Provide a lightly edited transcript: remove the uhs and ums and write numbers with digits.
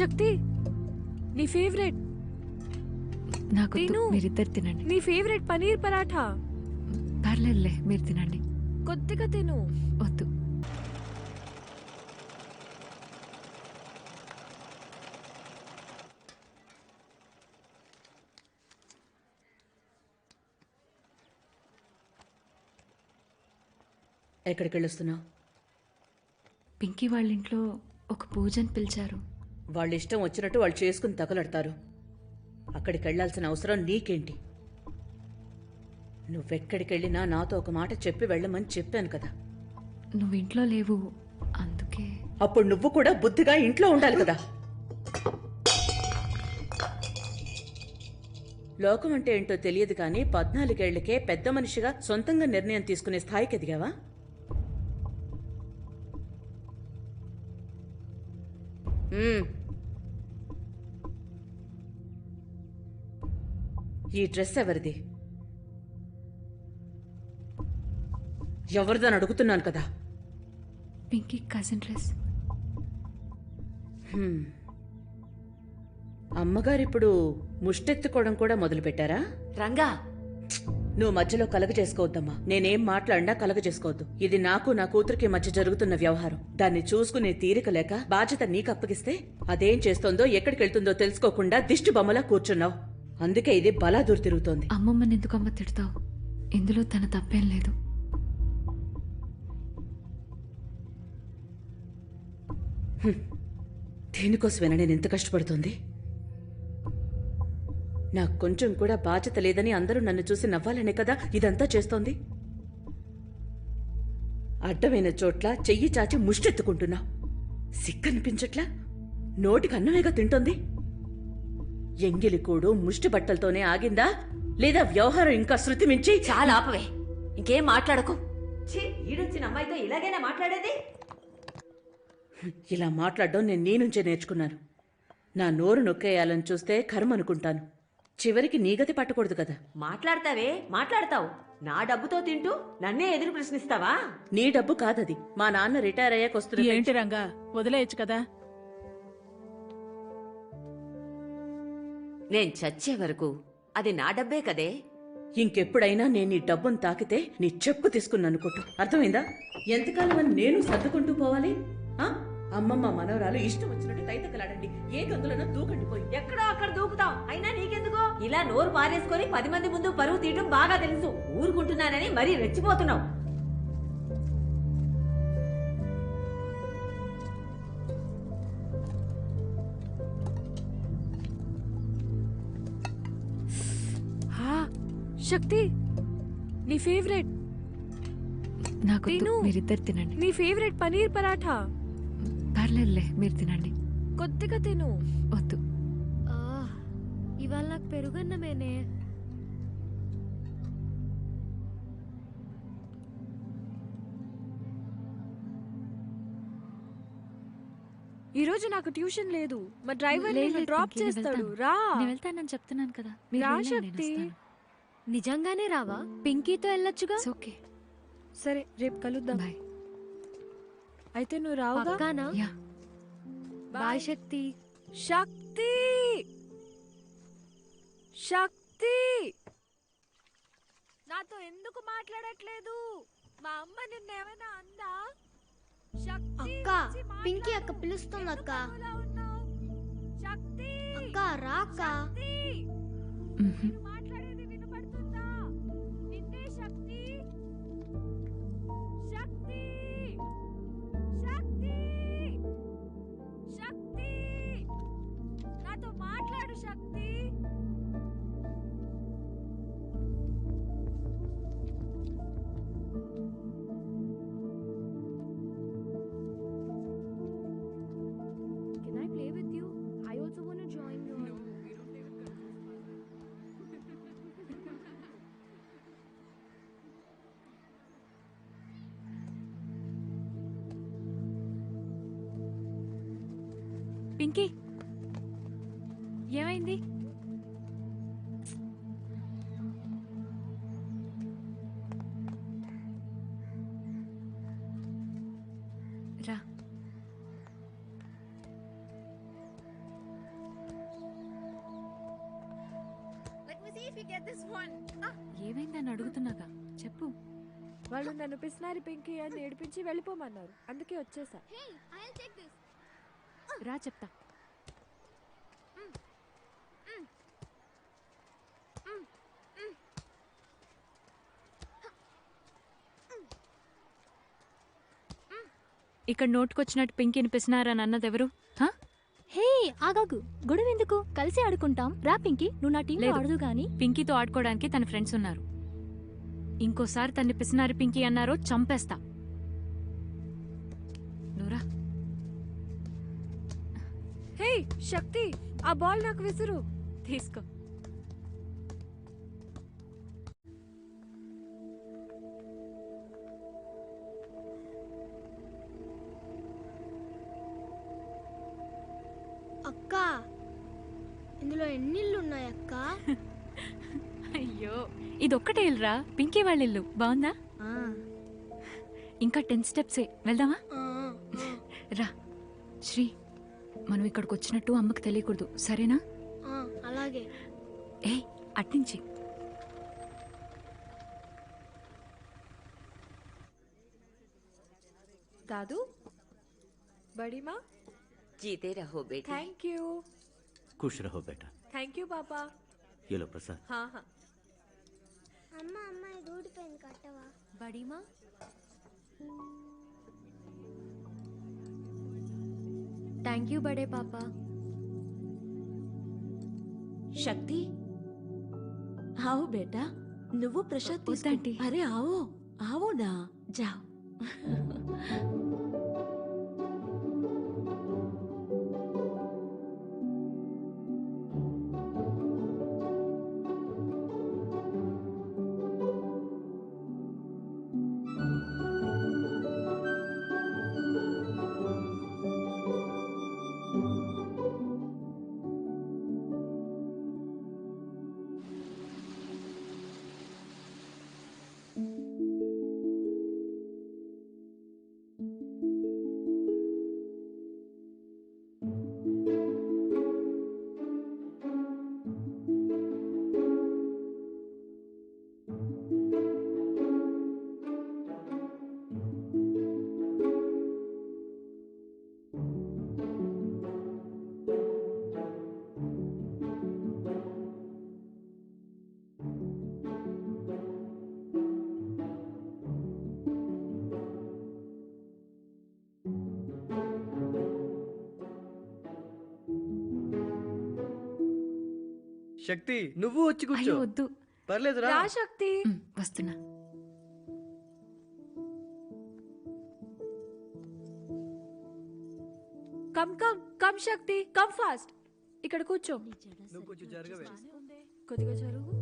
శక్తి నీ ఫేవరెట్ నాకు తిను. మీరిద్దరు తినండి. నీ ఫేవరెట్ పనీర్ పరాఠా. పర్లేదులే, మీరు తినండి. కొద్దిగా తిను. వద్దు. ఎక్కడికి వెళ్ళొస్తున్నావు? పింకీ వాళ్ళ ఇంట్లో ఒక పూజని పిలిచారు. వాళ్ళ ఇష్టం వచ్చినట్టు వాళ్ళు చేసుకుని తగలడతారు. అక్కడికి వెళ్లాల్సిన అవసరం నీకేంటి? నువ్వెక్కడికి వెళ్ళినా నాతో ఒక మాట చెప్పి వెళ్ళమని చెప్పాను కదా. నువ్వు ఇంట్లో లేవు, అందుకే. అప్పుడు నువ్వు కూడా బుద్ధిగా ఇంట్లో ఉండాలి కదా. లోకం అంటే ఏంటో తెలియదు కానీ 14 ఏళ్లకే పెద్ద మనిషిగా సొంతంగా నిర్ణయం తీసుకునే స్థాయికి ఎదిగావా? ఈ డ్రెస్ ఎవరిది? ఎవరిదని అడుగుతున్నాను కదా. Pinky cousin dress. అమ్మగారిప్పుడు ముష్టెత్తుకోవడం కూడా మొదలుపెట్టారా? రంగా, నువ్వు మధ్యలో కలగ చేసుకోవద్దమ్మా. నేనేం మాట్లాడినా కలగ చేసుకోవద్దు. ఇది నాకు నా కూతురికి మధ్య జరుగుతున్న వ్యవహారం. దాన్ని చూసుకునే తీరిక లేక బాధ్యత నీకు అప్పగిస్తే అదేం చేస్తోందో ఎక్కడికి వెళ్తుందో తెలుసుకోకుండా దిష్టి బొమ్మలా కూర్చున్నావు. అందుకే ఇది బలాదూర్ తిరుగుతోంది. అమ్మమ్మని ఎందుకమ్మ తిడతావు? ఇందులో తన తప్పేం లేదు. దేనికోసమేనా నేను ఎంత కష్టపడుతోంది? నాకు కొంచెం కూడా బాధ్యత లేదని అందరూ నన్ను చూసి నవ్వాలనే కదా ఇదంతా చేస్తోంది. అడ్డమైన చోట్ల చెయ్యి చాచి ముష్టెత్తుకుంటున్నా. సిగ్గనిపించట్లా? నోటికి అన్నమేగా తింటోంది. ఎంగిలికూడు ముష్టి బట్టలతోనే ఆగిందా లేదా వ్యవహారం ఇంకా శృతి మించి? చాలా ఆపవే, ఇంకేం మాట్లాడకు. ఈడొచ్చిన అమ్మాయితో ఇలాగైనా మాట్లాడేది? ఇలా మాట్లాడడం నేను నీ నుంచే నేర్చుకున్నాను. నా నోరు నొక్కేయాలని చూస్తే కర్మ అనుకుంటాను. చివరికి నీ గతి పట్టకూడదు కదా. మాట్లాడతావే, మాట్లాడతావు. నా డబ్బుతో తింటూ నన్నే ఎదురు ప్రశ్నిస్తావా? నీ డబ్బు కాదది. మా నాన్న రిటైర్ అయ్యాక వస్తున్న ఏంటి రంగా, వదిలేయచ్చు కదా. నేను చచ్చే వరకు అది నా డబ్బే కదే. ఇంకెప్పుడైనా నేను నీ డబ్బును తాకితే నీ చెప్పు తీసుకున్నాను కొట్టు. అర్థమైందా? ఎంతకాలం అని నేను సర్దుకుంటూ పోవాలి? అమ్మమ్మ మనవరాలు ఇష్టం వచ్చినట్టు తైతకలాడండి. ఏ గందులోనో దూకండి పోయి. ఎక్కడో అక్కడ దూకుతాం. అయినా నీకెందుకో ఇలా నోరు పారేసుకొని 10 మంది ముందు పరువు తీయటం బాగా తెలుసు. ఊరుకుంటున్నానని మరీ రెచ్చిపోతున్నావు. శక్తి నీ ఫేవరెట్. నాకు తిను. మీరిద్దరు తినండి. నీ ఫేవరెట్ పనీర్ పరాఠా. పర్లేదులే, మీరు తినండి. కొద్దిగా తిను. వద్దు. ఇవాళ నాకు పెరుగన్నమేనే. ఈరోజు నాకు ట్యూషన్ లేదు. మా డ్రైవర్ నిన్ను డ్రాప్ చేస్తాడు. రా. నేను వెళ్తానని చెప్తున్నాను కదా. రా శక్తి. నిజంగానే రావా? పింకీతో వెళ్ళొచ్చుగా. ఓకే, సరే, రేపు కలుద్దాం. బాయ్. అయితే నువ్వు రావుగా? యా. బాయ్ శక్తి. శక్తి, శక్తి, నాతో ఎందుకు మాట్లాడట్లేదు? మా అమ్మ నిన్నేమైనా అందా? అక్క, పింకీ అక్క పిలుస్తుంది అక్క. శక్తి, అక్క రా అక్క. మాట్లాడేది వినపడుతుందా? నిన్నే శక్తి. శక్తి, శక్తి, శక్తి, నాతో మాట్లాడు శక్తి. Can I play with you? I also want to join you. No, we don't play with Pinky, ఏమైంది? రా. we get this one. ఏమైందని అడుగుతున్నాగా చెప్పు. వాళ్ళు నన్ను పిసినారి పింకీ అని ఏడిపించి వెళ్ళిపోమన్నారు, అందుకే వచ్చేసా. Hey, I'll take this. రా చెప్తా. ఇక్కడ నోటుకొచ్చినట్టు పింకీని పిసినారని అన్నదెవరు? హా? హే ఆగాగు, గొడవ ఎందుకు? కలిసి ఆడుకుంటాం. రా పింకీ, నువ్వు నా టీం లేదు. ఆడదు గాని. పింకీతో ఆడుకోవడానికి తన ఫ్రెండ్స్ ఉన్నారు. ఇంకోసారి తన్ని పిసినారి పింకీ అన్నారో చంపేస్తా. నువ్వురా. హే శక్తి, ఆ బాల్ నాకు విసురు. తీసుకో. అక్క, ఇందులో ఎన్ని ఇళ్ళు ఉన్నాయి అక్క? అయ్యో, ఇదొక్కటే ఇల్లురా, పింకీ వాళ్ళ ఇల్లు. బాగుందా? ఇంకా 10 స్టెప్సే, వెళ్దామా? రా శ్రీ, మనం ఇక్కడికి వచ్చినట్టు అమ్మకు తెలియకూడదు, సరేనా? అలాగే. ఏ అట్నుంచి. दादू, बड़ी माँ, జీతే రహో బేటీ. Thank you. खुश रहो बेटा. थैंक यू पापा. ये लो प्रसाद. हाँ हाँ. అమ్మ అమ్మ, ఇది ఊడిపోయింది, కట్టవా? బడీమా, థ్యాంక్ యూ బడే పాపా. శక్తి, ఆవు బేటా, నువ్వు ప్రసాద్ తీసుకో. వద్దంటీ. అరే ఆవో ఆవో నా జావ్. శక్తి, నువ్వు వచ్చి కూర్చో. అయ్యో వద్దు. పర్లేదు రా. రా శక్తి. వస్తున్నా. కమ్ కమ్ కమ్ శక్తి, కమ్ ఫాస్ట్. ఇక్కడ కూర్చో. నువ్వు కొంచెం జరగవే. కొద్దిగా జరుగు.